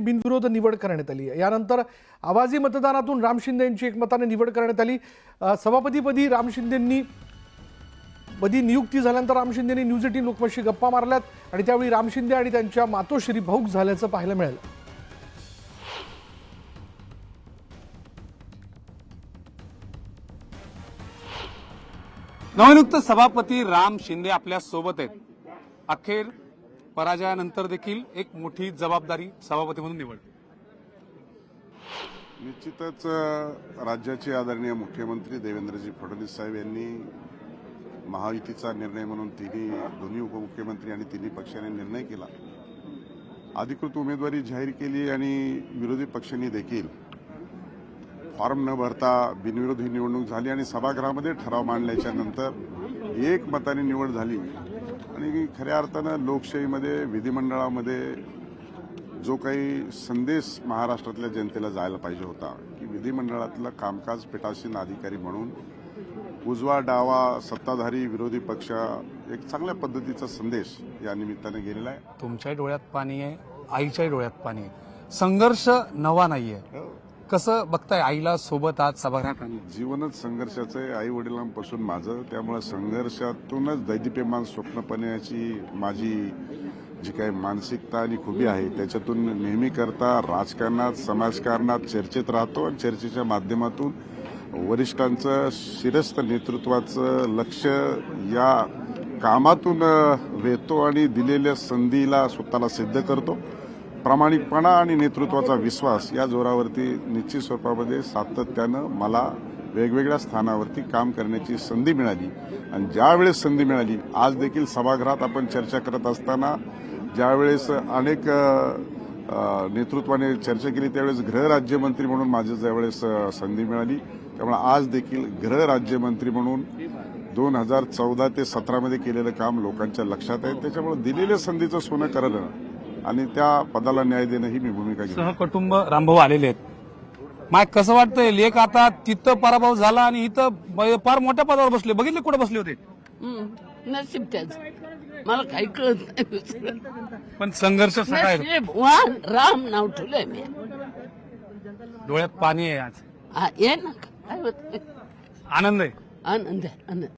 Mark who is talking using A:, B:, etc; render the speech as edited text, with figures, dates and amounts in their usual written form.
A: बिनविरोध निवड करण्यात आली आहे। यानंतर आवाजी मतदानातून राम शिंदे यांची एकमताने निवड करण्यात आली। सभापतीपदी राम शिंदेंनी नियुक्ती झाल्यानंतर राम शिंदेंनी न्यूज 18 लोकमतशी गप्पा मारल्यात आणि त्यावेळी राम शिंदे आणि त्यांच्या मातोश्री भाऊक झाल्याचं पाहायला मिळालं।
B: नवनियुक्त सभापती राम शिंदे आपल्या सोबत आहेत। अखेर पराजयानंतर देखील एक मोठी जबाबदारी सभापती म्हणून निवड।
C: निश्चितच राज्याचे आदरणीय मुख्यमंत्री देवेंद्रजी फडणवीस साहेब यांनी महायुतीचा निर्णय म्हणून दोन्ही उपमुख्यमंत्री आणि तिन्ही पक्षांनी निर्णय केला। अधिकृत उमेदवारी जाहीर केली आणि विरोधी पक्षांनी देखील फॉर्म न भरता बिनविरोध ही निवडणूक झाली आणि सभागृहामध्ये ठराव मांडल्याच्या नंतर एक मताने निवड झाली। आणि खऱ्या अर्थानं लोकशाहीमध्ये विधिमंडळामध्ये जो काही संदेश महाराष्ट्रातल्या जनतेला जायला पाहिजे होता की विधिमंडळातलं कामकाज पीठासीन अधिकारी म्हणून उजवा डावा सत्ताधारी विरोधी पक्ष एक चांगल्या पद्धतीचा संदेश या निमित्ताने गेलेला आहे।
B: तुमच्याही डोळ्यात पाणी आहे, आईच्याही डोळ्यात पाणी आहे। संघर्ष नवा नाहीये, कसं बघताय आईला सोबत आज सभागृहात आणलं?
C: जीवनच संघर्षाचं आहे आई वडिलांपासून माझं, त्यामुळे संघर्षातूनच दैदिप्यमान स्वप्नपणाची माझी जी काही मानसिकता आणि खुबी आहे त्याच्यातून नेहमी करता राजकारणात समाजकारणात चर्चेत राहतो आणि चर्चेच्या माध्यमातून वरिष्ठांचं शिरस्त नेतृत्वाचं लक्ष या कामातून वेधतो आणि दिलेल्या संधीला स्वतःला सिद्ध करतो। प्रामाणिकपणा आणि नेतृत्वाचा विश्वास या जोरावरती निश्चित स्वरूपामध्ये सातत्यानं मला वेगवेगळ्या स्थानावरती काम करण्याची संधी मिळाली। आणि ज्यावेळेस संधी मिळाली, आज देखील सभागृहात आपण चर्चा करत असताना ज्यावेळेस अनेक नेतृत्वाने चर्चा केली त्यावेळेस गृहराज्यमंत्री म्हणून माझी ज्यावेळेस संधी मिळाली, त्यामुळे आज देखील गृहराज्यमंत्री म्हणून 2014 ते 17 मध्ये केलेलं काम लोकांच्या लक्षात आहे। त्याच्यामुळे दिलेल्या संधीचं सोनं करणं आणि त्या पदाला न्याय देणं ही मी भूमिका घेतो।
B: सहकुटुंब रामभाऊ आलेले आहेत। माय कसं वाटतंय, लेख आता तिथं पराभव झाला आणि इथं फार मोठ्या पदावर बसले, बघितले कुठे बसले होते?
D: नशीब त्याच मला काही कळत नाही,
B: पण संघर्ष सगळा आहे।
D: नशीबवान राम नाव ठेवलंय मी।
B: डोळ्यात पाणी आहे आज,
D: ये ना, काय होत
B: आनंद आहे।
D: आनंद आहे, आनंद।